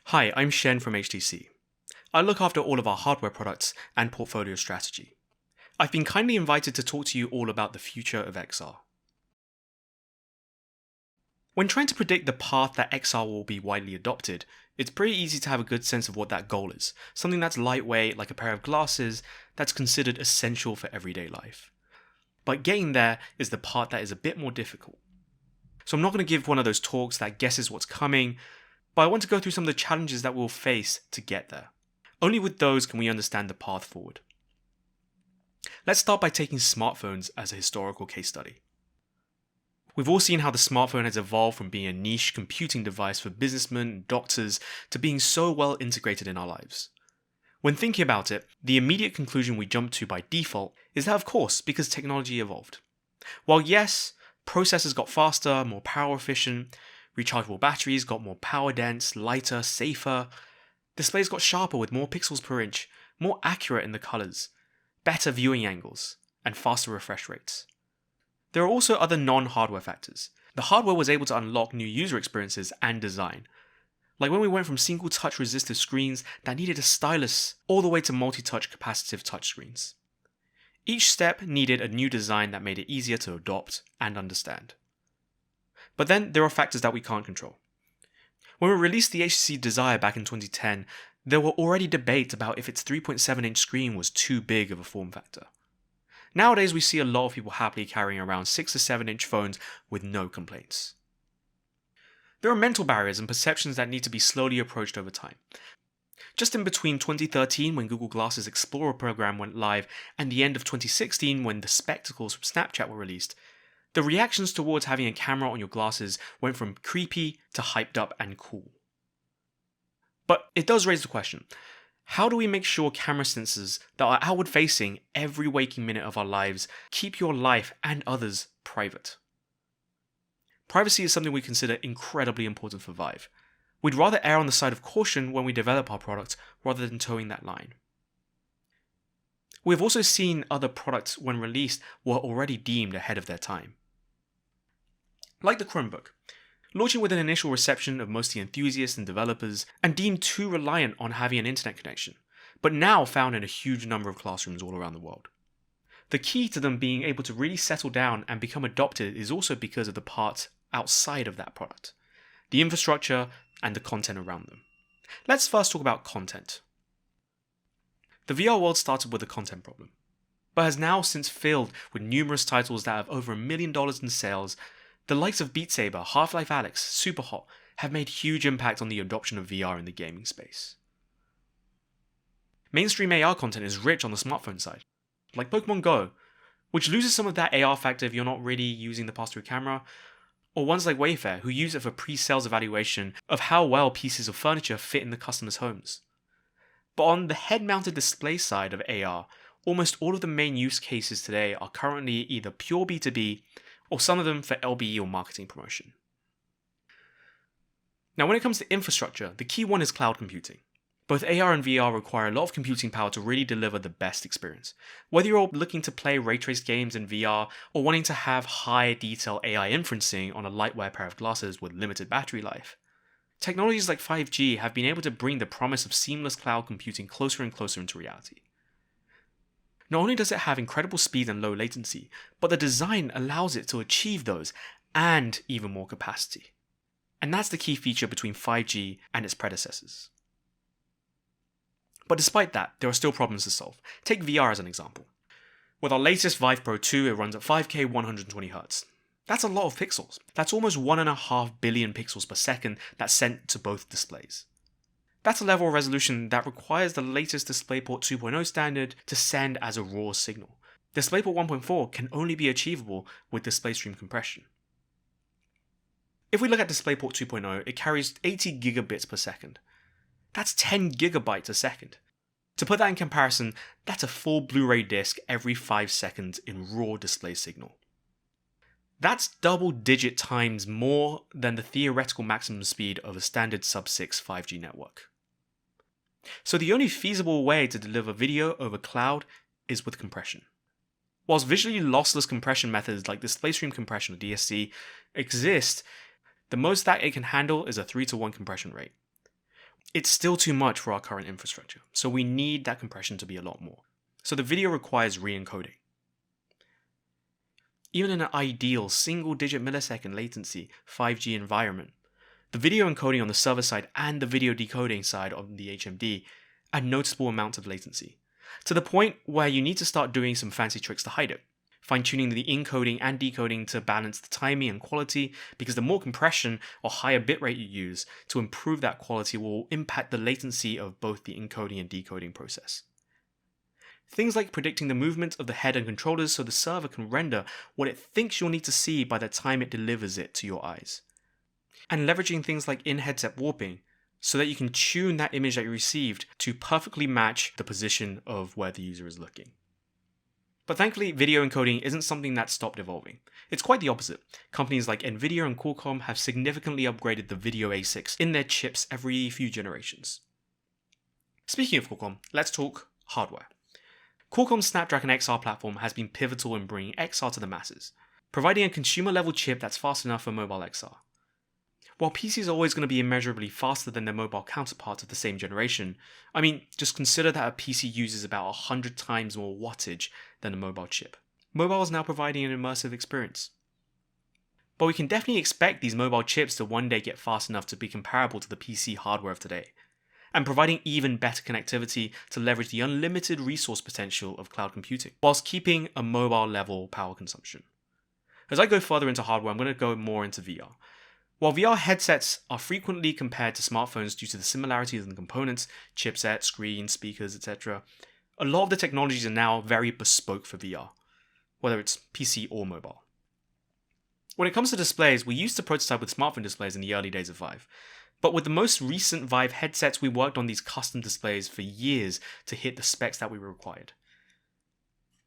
Hi, I'm Shen from HTC. I look after all of our hardware products and portfolio strategy. I've been kindly invited to talk to you all about the future of XR. When trying to predict the path that XR will be widely adopted, it's pretty easy to have a good sense of what that goal is, something that's lightweight like a pair of glasses that's considered essential for everyday life. But getting there is the part that is a bit more difficult. So I'm not going to give one of those talks that guesses what's coming, but I want to go through some of the challenges that we'll face to get there. Only with those can we understand the path forward. Let's start by taking smartphones as a historical case study. We've all seen how the smartphone has evolved from being a niche computing device for businessmen and doctors to being so well integrated in our lives. When thinking about it, the immediate conclusion we jump to by default is that of course, because technology evolved. While yes, processors got faster, more power efficient, rechargeable batteries got more power dense, lighter, safer, displays got sharper with more pixels per inch, more accurate in the colors, better viewing angles, and faster refresh rates. There are also other non-hardware factors. The hardware was able to unlock new user experiences and design. Like when we went from single touch resistive screens that needed a stylus all the way to multi-touch capacitive touchscreens. Each step needed a new design that made it easier to adopt and understand. But then there are factors that we can't control. When we released the HTC Desire back in 2010, there were already debates about if its 3.7-inch screen was too big of a form factor. Nowadays we see a lot of people happily carrying around 6 to 7-inch phones with no complaints. There are mental barriers and perceptions that need to be slowly approached over time. Just in between 2013 when Google Glass's Explorer program went live and the end of 2016 when the spectacles from Snapchat were released, the reactions towards having a camera on your glasses went from creepy to hyped up and cool. But it does raise the question, how do we make sure camera sensors that are outward facing every waking minute of our lives keep your life and others private? Privacy is something we consider incredibly important for Vive. We'd rather err on the side of caution when we develop our product rather than towing that line. We've also seen other products when released were already deemed ahead of their time. Like the Chromebook, launching with an initial reception of mostly enthusiasts and developers and deemed too reliant on having an internet connection, but now found in a huge number of classrooms all around the world. The key to them being able to really settle down and become adopted is also because of the parts outside of that product, the infrastructure and the content around them. Let's first talk about content. The VR world started with a content problem, but has now since filled with numerous titles that have over $1 million in sales. The likes of Beat Saber, Half-Life Alyx, Superhot have made huge impact on the adoption of VR in the gaming space. Mainstream AR content is rich on the smartphone side, like Pokemon Go, which loses some of that AR factor if you're not really using the pass-through camera, or ones like Wayfair who use it for pre-sales evaluation of how well pieces of furniture fit in the customer's homes. But on the head-mounted display side of AR, almost all of the main use cases today are currently either pure B2B or some of them for LBE or marketing promotion. Now when it comes to infrastructure, the key one is cloud computing. Both AR and VR require a lot of computing power to really deliver the best experience. Whether you're looking to play ray-traced games in VR or wanting to have high-detail AI inferencing on a lightweight pair of glasses with limited battery life, technologies like 5G have been able to bring the promise of seamless cloud computing closer and closer into reality. Not only does it have incredible speed and low latency, but the design allows it to achieve those and even more capacity. And that's the key feature between 5G and its predecessors. But despite that, there are still problems to solve. Take VR as an example. With our latest Vive Pro 2, it runs at 5K 120Hz. That's a lot of pixels. That's almost 1.5 billion pixels per second that's sent to both displays. That's a level of resolution that requires the latest DisplayPort 2.0 standard to send as a raw signal. DisplayPort 1.4 can only be achievable with DisplayStream compression. If we look at DisplayPort 2.0, it carries 80 gigabits per second. That's 10 gigabytes a second. To put that in comparison, that's a full Blu-ray disc every 5 seconds in raw display signal. That's double-digit times more than the theoretical maximum speed of a standard sub-6 5G network. So the only feasible way to deliver video over cloud is with compression. Whilst visually lossless compression methods like DisplayStream compression or DSC exist, the most that it can handle is a 3-to-1 compression rate. It's still too much for our current infrastructure, so we need that compression to be a lot more. So the video requires re-encoding. Even in an ideal single-digit millisecond latency 5G environment, the video encoding on the server side and the video decoding side on the HMD add noticeable amounts of latency, to the point where you need to start doing some fancy tricks to hide it, fine-tuning the encoding and decoding to balance the timing and quality, because the more compression or higher bitrate you use to improve that quality will impact the latency of both the encoding and decoding process. Things like predicting the movement of the head and controllers so the server can render what it thinks you'll need to see by the time it delivers it to your eyes. And leveraging things like in-headset warping so that you can tune that image that you received to perfectly match the position of where the user is looking. But thankfully, video encoding isn't something that stopped evolving. It's quite the opposite. Companies like Nvidia and Qualcomm have significantly upgraded the video ASICs in their chips every few generations. Speaking of Qualcomm, let's talk hardware. Qualcomm's Snapdragon XR platform has been pivotal in bringing XR to the masses, providing a consumer-level chip that's fast enough for mobile XR. While PCs are always going to be immeasurably faster than their mobile counterparts of the same generation, just consider that a PC uses about 100 times more wattage than a mobile chip. Mobile is now providing an immersive experience. But we can definitely expect these mobile chips to one day get fast enough to be comparable to the PC hardware of today, and providing even better connectivity to leverage the unlimited resource potential of cloud computing, whilst keeping a mobile level power consumption. As I go further into hardware, I'm going to go more into VR. While VR headsets are frequently compared to smartphones due to the similarities in the components, chipset, screen, speakers, etc., a lot of the technologies are now very bespoke for VR, whether it's PC or mobile. When it comes to displays, we used to prototype with smartphone displays in the early days of Vive, but with the most recent Vive headsets, we worked on these custom displays for years to hit the specs that we required.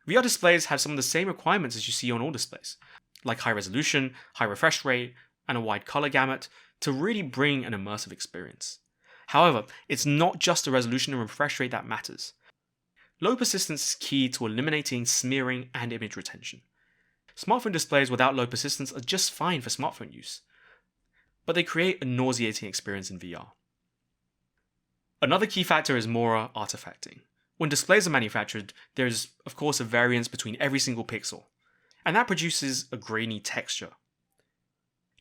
VR displays have some of the same requirements as you see on all displays, like high resolution, high refresh rate, and a wide color gamut to really bring an immersive experience. However, it's not just the resolution and refresh rate that matters. Low persistence is key to eliminating smearing and image retention. Smartphone displays without low persistence are just fine for smartphone use, but they create a nauseating experience in VR. Another key factor is Mora artifacting. When displays are manufactured, there is of course a variance between every single pixel, and that produces a grainy texture.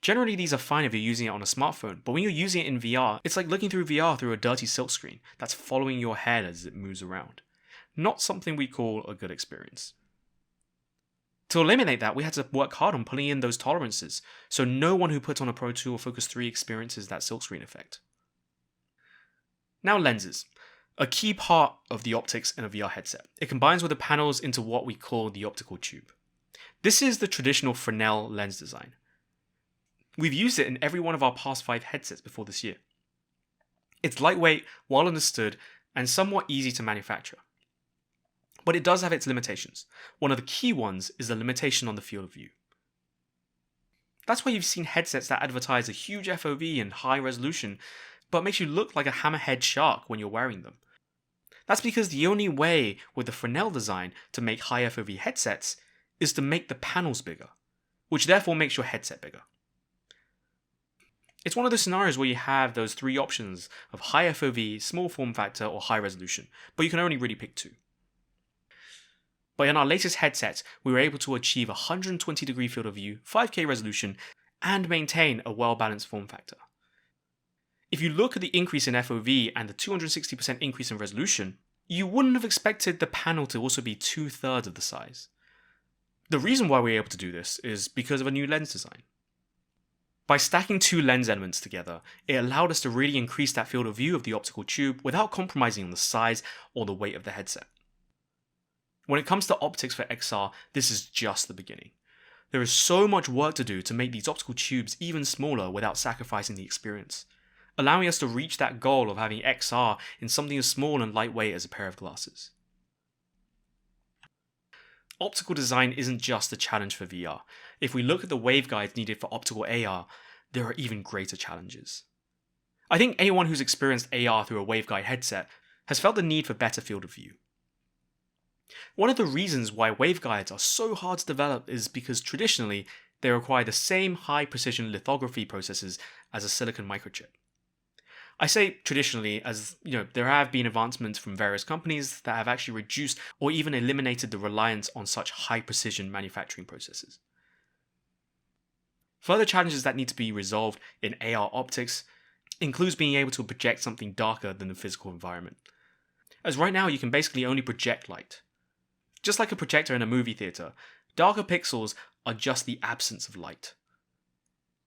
Generally, these are fine if you're using it on a smartphone, but when you're using it in VR, it's like looking through VR through a dirty silkscreen that's following your head as it moves around. Not something we call a good experience. To eliminate that, we had to work hard on pulling in those tolerances, so no one who puts on a Pro 2 or Focus 3 experiences that silkscreen effect. Now lenses. A key part of the optics in a VR headset. It combines with the panels into what we call the optical tube. This is the traditional Fresnel lens design. We've used it in every one of our past 5 headsets before this year. It's lightweight, well understood, and somewhat easy to manufacture. But it does have its limitations. One of the key ones is the limitation on the field of view. That's why you've seen headsets that advertise a huge FOV and high resolution, but makes you look like a hammerhead shark when you're wearing them. That's because the only way with the Fresnel design to make high FOV headsets is to make the panels bigger, which therefore makes your headset bigger. It's one of those scenarios where you have those 3 options of high FOV, small form factor, or high resolution, but you can only really pick 2. But in our latest headsets, we were able to achieve a 120-degree field of view, 5K resolution, and maintain a well-balanced form factor. If you look at the increase in FOV and the 260% increase in resolution, you wouldn't have expected the panel to also be 2/3 of the size. The reason why we're able to do this is because of a new lens design. By stacking 2 lens elements together, it allowed us to really increase that field of view of the optical tube without compromising on the size or the weight of the headset. When it comes to optics for XR, this is just the beginning. There is so much work to do to make these optical tubes even smaller without sacrificing the experience, allowing us to reach that goal of having XR in something as small and lightweight as a pair of glasses. Optical design isn't just a challenge for VR. If we look at the waveguides needed for optical AR, there are even greater challenges. I think anyone who's experienced AR through a waveguide headset has felt the need for better field of view. One of the reasons why waveguides are so hard to develop is because traditionally they require the same high precision lithography processes as a silicon microchip. I say traditionally as, there have been advancements from various companies that have actually reduced or even eliminated the reliance on such high precision manufacturing processes. Further challenges that need to be resolved in AR optics includes being able to project something darker than the physical environment. As right now you can basically only project light. Just like a projector in a movie theater, darker pixels are just the absence of light.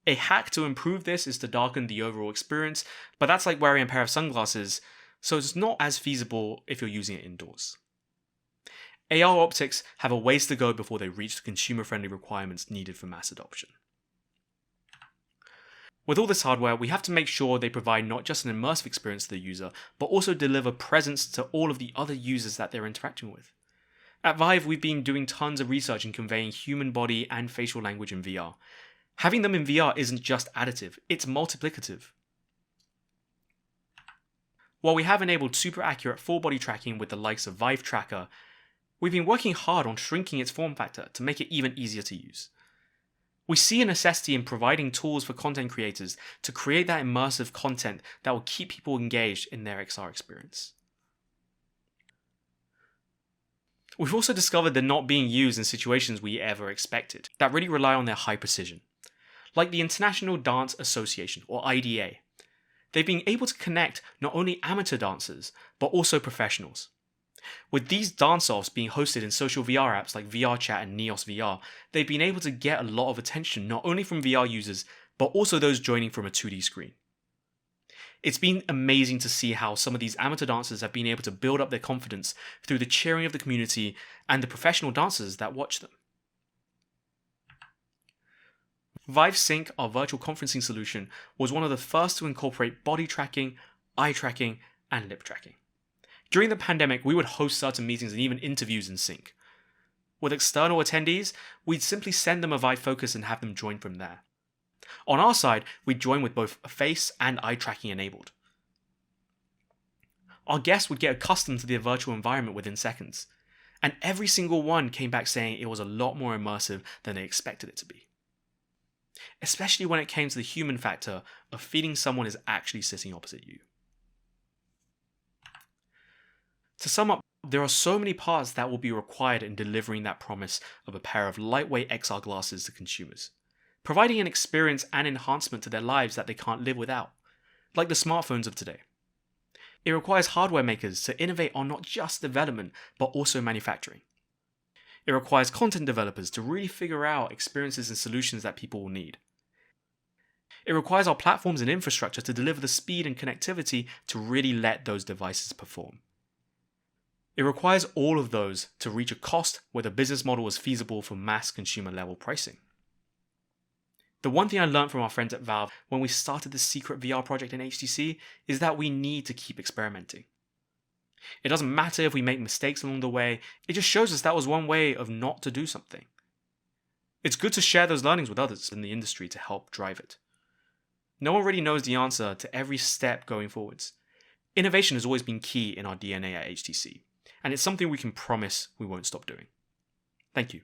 A hack to improve this is to darken the overall experience, but that's like wearing a pair of sunglasses, so it's not as feasible if you're using it indoors. AR optics have a ways to go before they reach the consumer-friendly requirements needed for mass adoption. With all this hardware, we have to make sure they provide not just an immersive experience to the user, but also deliver presence to all of the other users that they're interacting with. At Vive, we've been doing tons of research in conveying human body and facial language in VR. Having them in VR isn't just additive, it's multiplicative. While we have enabled super accurate full body tracking with the likes of Vive Tracker, we've been working hard on shrinking its form factor to make it even easier to use. We see a necessity in providing tools for content creators to create that immersive content that will keep people engaged in their XR experience. We've also discovered they're not being used in situations we ever expected, that really rely on their high precision. Like the International Dance Association, or IDA. They've been able to connect not only amateur dancers, but also professionals. With these dance-offs being hosted in social VR apps like VRChat and Neos VR, they've been able to get a lot of attention not only from VR users, but also those joining from a 2D screen. It's been amazing to see how some of these amateur dancers have been able to build up their confidence through the cheering of the community and the professional dancers that watch them. Vive Sync, our virtual conferencing solution, was one of the first to incorporate body tracking, eye tracking, and lip tracking. During the pandemic, we would host certain meetings and even interviews in Sync. With external attendees, we'd simply send them a Vive Focus and have them join from there. On our side, we'd join with both face and eye tracking enabled. Our guests would get accustomed to the virtual environment within seconds, and every single one came back saying it was a lot more immersive than they expected it to be. Especially when it came to the human factor of feeling someone is actually sitting opposite you. To sum up, there are so many parts that will be required in delivering that promise of a pair of lightweight XR glasses to consumers, providing an experience and enhancement to their lives that they can't live without, like the smartphones of today. It requires hardware makers to innovate on not just development, but also manufacturing. It requires content developers to really figure out experiences and solutions that people will need. It requires our platforms and infrastructure to deliver the speed and connectivity to really let those devices perform. It requires all of those to reach a cost where the business model is feasible for mass consumer level pricing. The one thing I learned from our friends at Valve when we started this secret VR project in HTC is that we need to keep experimenting. It doesn't matter if we make mistakes along the way, it just shows us that was one way of not to do something. It's good to share those learnings with others in the industry to help drive it. No one really knows the answer to every step going forwards. Innovation has always been key in our DNA at HTC, and it's something we can promise we won't stop doing. Thank you.